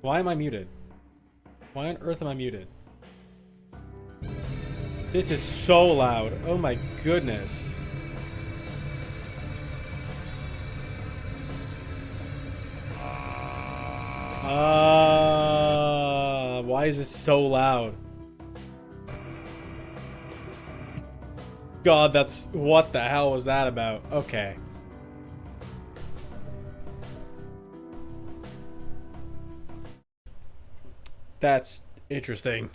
Why am I muted? Why on earth am I muted? This is so loud. Oh my goodness. Why is this so loud? God, that's... What the hell was that about? Okay. That's interesting.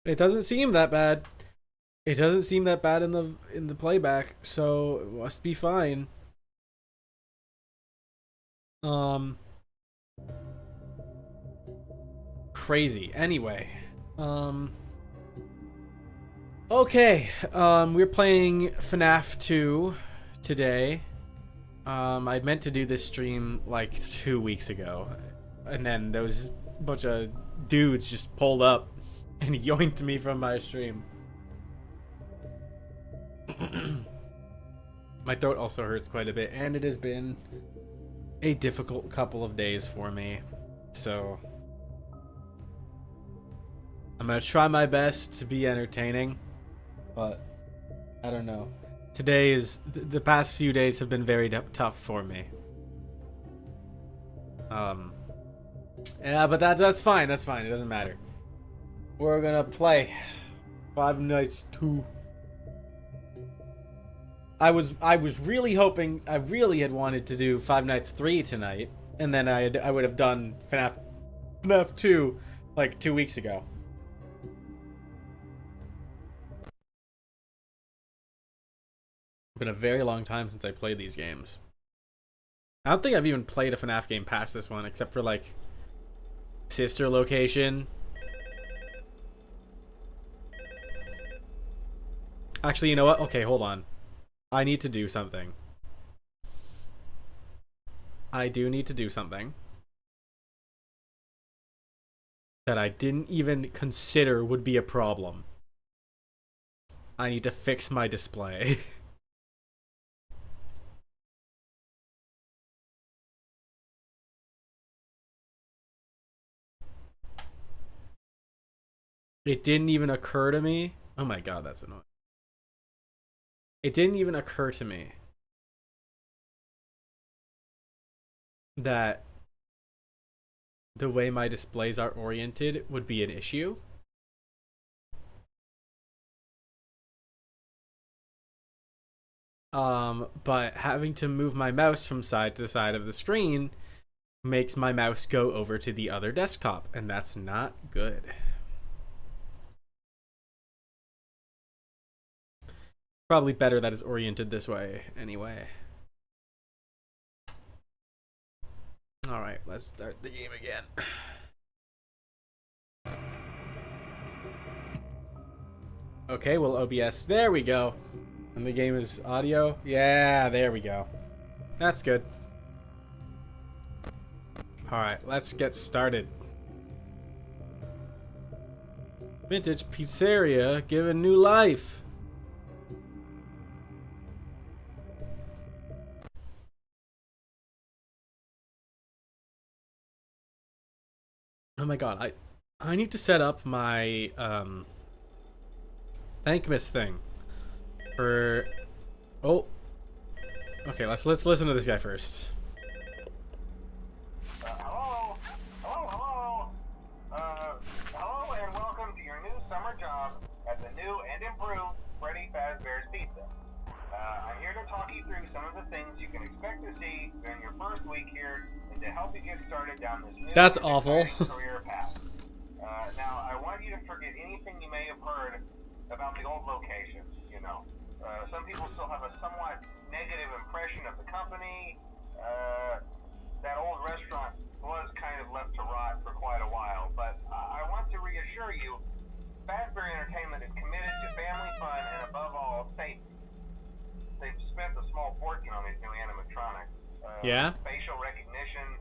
It doesn't seem that bad. It doesn't seem that bad in the playback, so it must be fine. Crazy. Anyway, okay. We're playing FNAF 2 today. I meant to do this stream like 2 weeks ago, and then there was a bunch of dudes just pulled up and yoinked me from my stream. My throat also hurts quite a bit, and it has been a difficult couple of days for me, so I'm gonna try my best to be entertaining, but I don't know. Today is the past few days have been very tough for me. Yeah, but that's fine. That's fine. It doesn't matter. We're gonna play Five Nights 2. I was really hoping, I really had wanted to do Five Nights 3 tonight, and then I would have done FNAF 2 like 2 weeks ago. It's been a very long time since I played these games. I don't think I've even played a FNAF game past this one, except for like Sister Location. Actually, you know what? Okay, hold on. I need to do something. I do need to do something that I didn't even consider would be a problem. I need to fix my display. It didn't even occur to me. Oh my god, that's annoying. It didn't even occur to me that the way my displays are oriented would be an issue. But having to move my mouse from side to side of the screen makes my mouse go over to the other desktop, and that's not good. Probably better that it's oriented this way anyway. Alright, let's start the game again. Okay, well, OBS. There we go. And the game is audio. Yeah, there we go. That's good. Alright, let's get started. Vintage Pizzeria given new life. Oh my god, I need to set up my Thankmas thing for... Oh, okay, let's listen to this guy first. Hello and welcome to your new summer job at the new and improved Freddy's Pizza. I'm here to talk you through some of the things you can expect to see during your first week here and to help you get started down this new That's awful. career path. Now, I want you to forget anything you may have heard about the old locations, you know. Some people still have a somewhat negative impression of the company. That old restaurant was kind of left to rot for quite a while, but I want to reassure you, Fazbear Entertainment is committed to family fun and above all, safety. they've spent a small fortune on these new animatronics. Yeah? Facial recognition,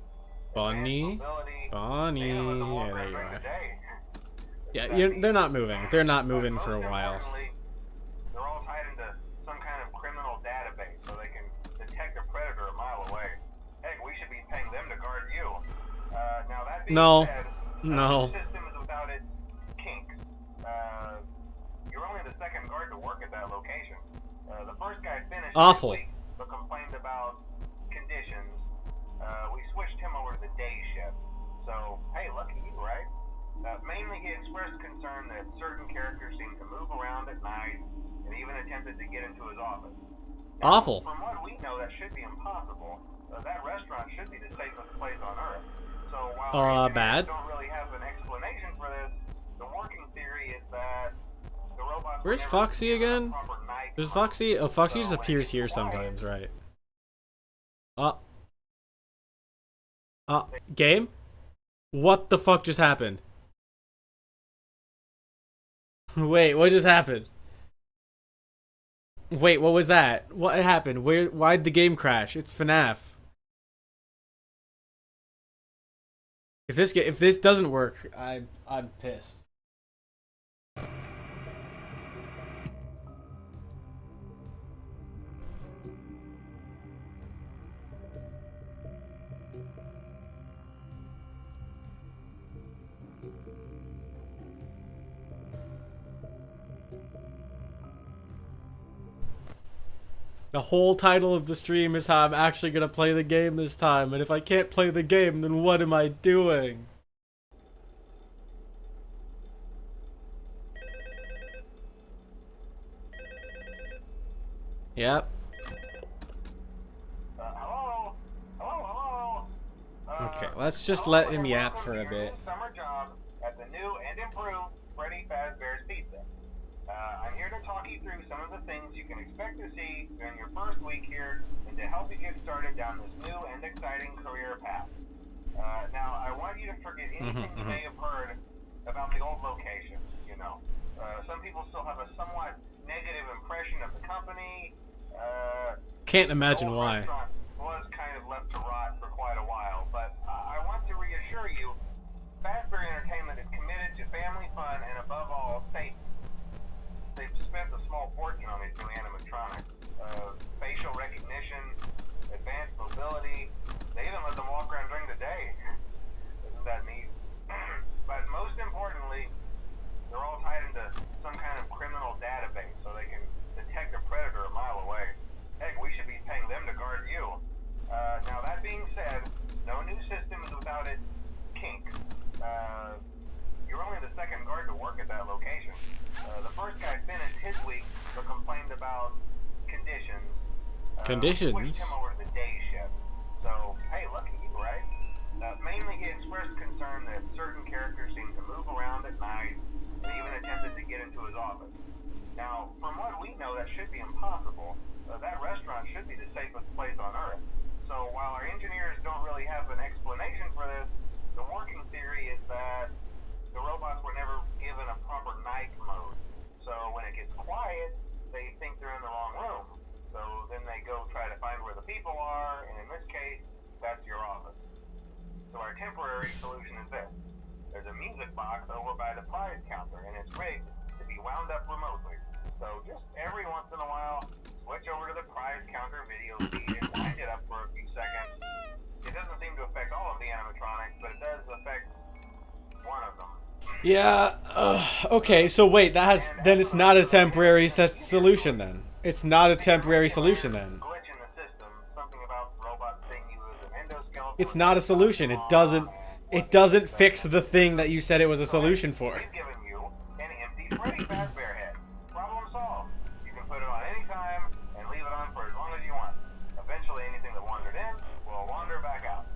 Bunny? advanced mobility. Bunny. They even let them walk Yeah, there around you during are. the day. Yeah, they're not moving. They're not moving for a Most while. importantly, they're all tied into some kind of criminal database so they can detect a predator a mile away. Heck, we should be paying them to guard you. Now that being said, No. the system is without its kinks. You're only the second guard to work at that location. The first guy finished Awful. this week, but complained about conditions. We switched him over to the day shift. So, hey, lucky you, right? Mainly he expressed concern that certain characters seem to move around at night and even attempted to get into his office. Now, Awful. from what we know, that should be impossible. That restaurant should be the safest place on Earth. So while our engineers don't really have an explanation for this, the working theory is that the robots... Where's Foxy again? There's Foxy? Oh, Foxy just appears here sometimes, right? Game? What the fuck just happened? Wait, what just happened? Wait, what was that? What happened? Why'd the game crash? It's FNAF. If this doesn't work, I'm pissed. The whole title of the stream is how I'm actually gonna play the game this time, and if I can't play the game, then what am I doing? Yep. Hello? Okay, let's just let him yap for a bit. Summer job at the new and improved Freddy Fazbear's Pizza. I'm here to talk you through some of the things you can expect to see during your first week here and to help you get started down this new and exciting career path. Now, I want you to forget anything you may have heard about the old location, you know. Some people still have a somewhat negative impression of the company. Can't imagine why. The restaurant was kind of left to rot for quite a while, but I want to reassure you, Fazbear Entertainment is committed to family fun and above all, safety. They've spent a small fortune on these new animatronics. Facial recognition, advanced mobility. They even let them walk around during the day. Isn't that neat? But most importantly, they're all tied into some kind of criminal database so they can detect a predator a mile away. Heck, we should be paying them to guard you. Now that being said, no new system is without its kinks. You're only the second guard to work at that location. The first guy finished his week, but complained about conditions. Conditions? Switched him over to the day shift. So, hey, lucky you, right? Mainly he expressed concern that certain characters seem to move around at night and even attempted to get into his office. Now, from what we know, that should be impossible. That restaurant should be the safest place on Earth. So while our engineers don't really have an explanation for this, the working theory is that the robots were never given a proper night mode. So when it gets quiet, they think they're in the wrong room. So then they go try to find where the people are, and in this case, that's your office. So our temporary solution is this. There's a music box over by the prize counter, and it's rigged to be wound up remotely. So just every once in a while, switch over to the prize counter video feed and wind it up for a few seconds. It doesn't seem to affect all of the animatronics, but it does affect one of them. Yeah, okay, so wait, then it's not a temporary solution then. It's not a temporary solution then. It's not a solution. It doesn't fix the thing that you said it was a solution for. We've given you an empty Freddy Fazbear head. Problem solved. You can put it on any time and leave it on for as long as you want. Eventually anything that wandered in will wander back out.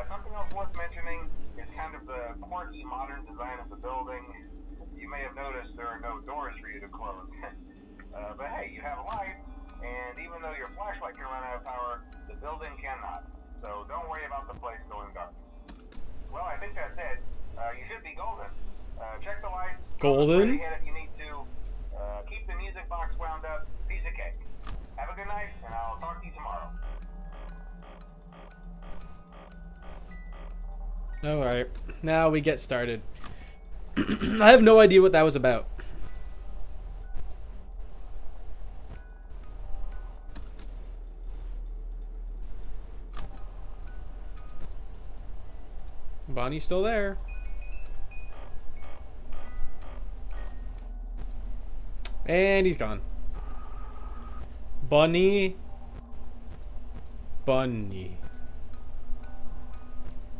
Something else worth mentioning is kind of the quirky modern design of the building. You may have noticed there are no doors for you to close. But hey, you have lights, and even though your flashlight can run out of power, the building cannot. So don't worry about the place going dark. Well, I think that's it. You should be golden. Check the lights. Golden? Hit if you need to. Keep the music box wound up. Piece of cake. Have a night, and I'll talk to you tomorrow. Alright, now we get started. I have no idea what that was about. Bonnie's still there. And he's gone. Bunny.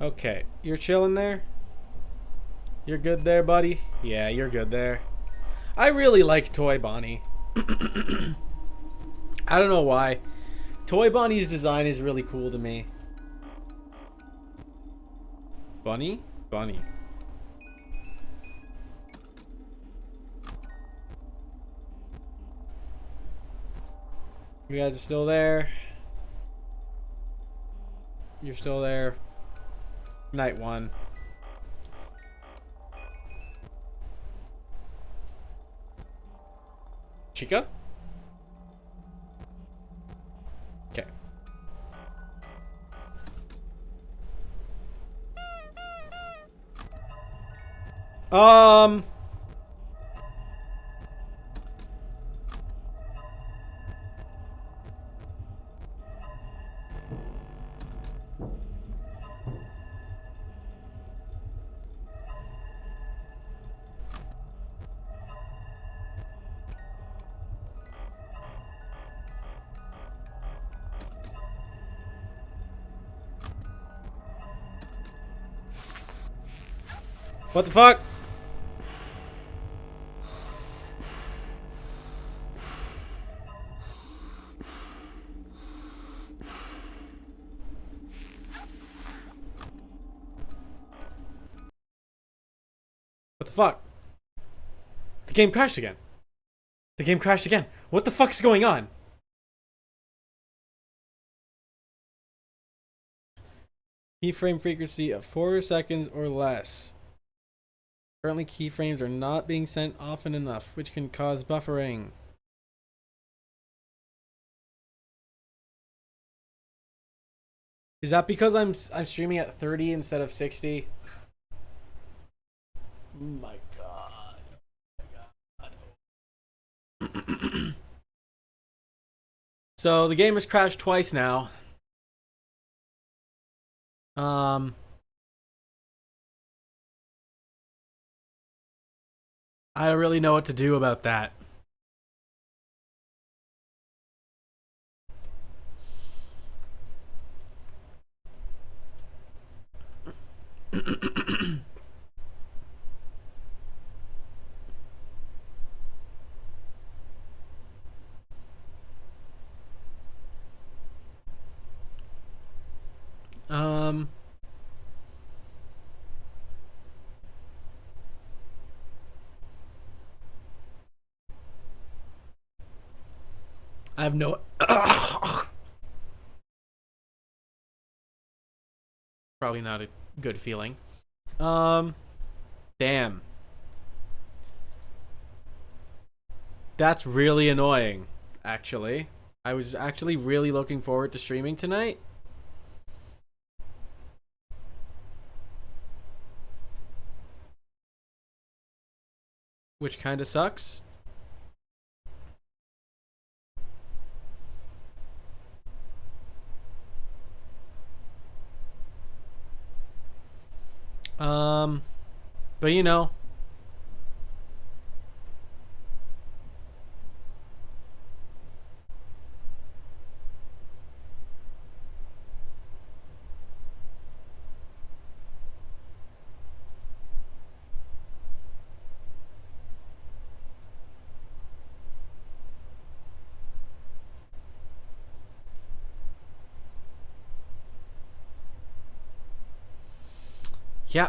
Okay, you're chilling there? You're good there, buddy? Yeah, you're good there. I really like Toy Bonnie. I don't know why. Toy Bonnie's design is really cool to me. Bunny? You guys are still there? You're still there. Night 1. Chica? Okay. What the fuck? What the fuck? The game crashed again. The game crashed again. What the fuck is going on? Keyframe frequency of 4 seconds or less. Currently, keyframes are not being sent often enough, which can cause buffering. Is that because I'm streaming at 30 instead of 60? My God. So the game has crashed twice now. I don't really know what to do about that. I have no... Probably not a good feeling. Damn. That's really annoying, actually. I was actually really looking forward to streaming tonight. Which kind of sucks. But you know. Yeah,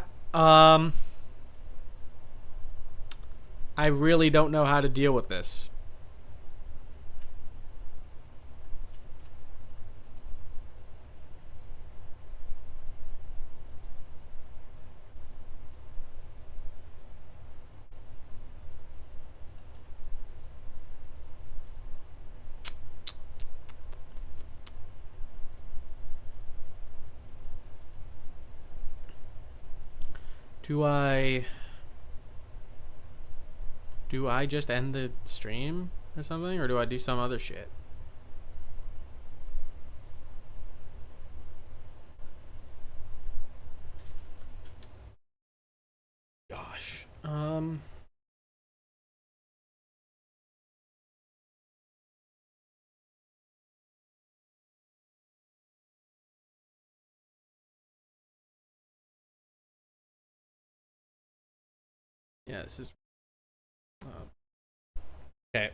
I really don't know how to deal with this. Do I just end the stream or something, or do I do some other shit? Gosh. Yeah, this is okay.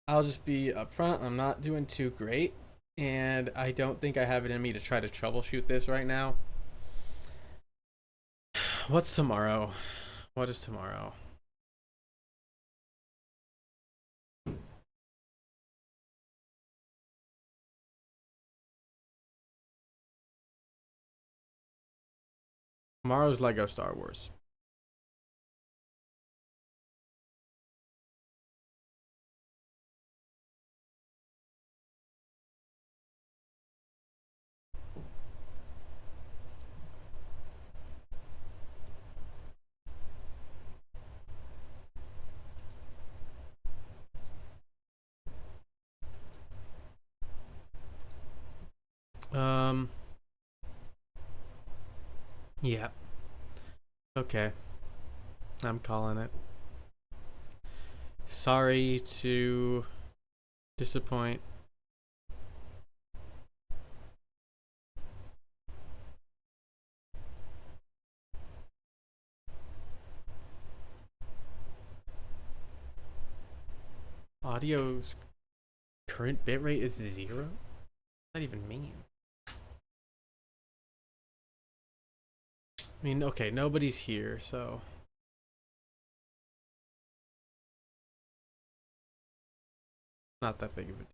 I'll just be upfront. I'm not doing too great, and I don't think I have it in me to try to troubleshoot this right now. What's tomorrow? What is tomorrow? Tomorrow's Lego Star Wars. Yeah. Okay. I'm calling it. Sorry to disappoint. Audio's current bitrate is 0? What does that even mean? I mean, okay, nobody's here, so not that big of a deal.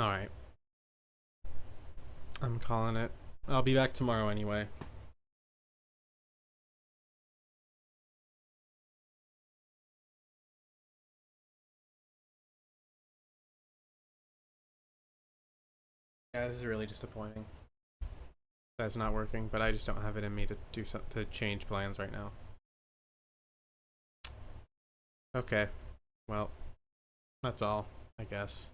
All right. I'm calling it. I'll be back tomorrow anyway. Yeah, this is really disappointing. That's not working, but I just don't have it in me to do to change plans right now. Okay. Well, that's all, I guess.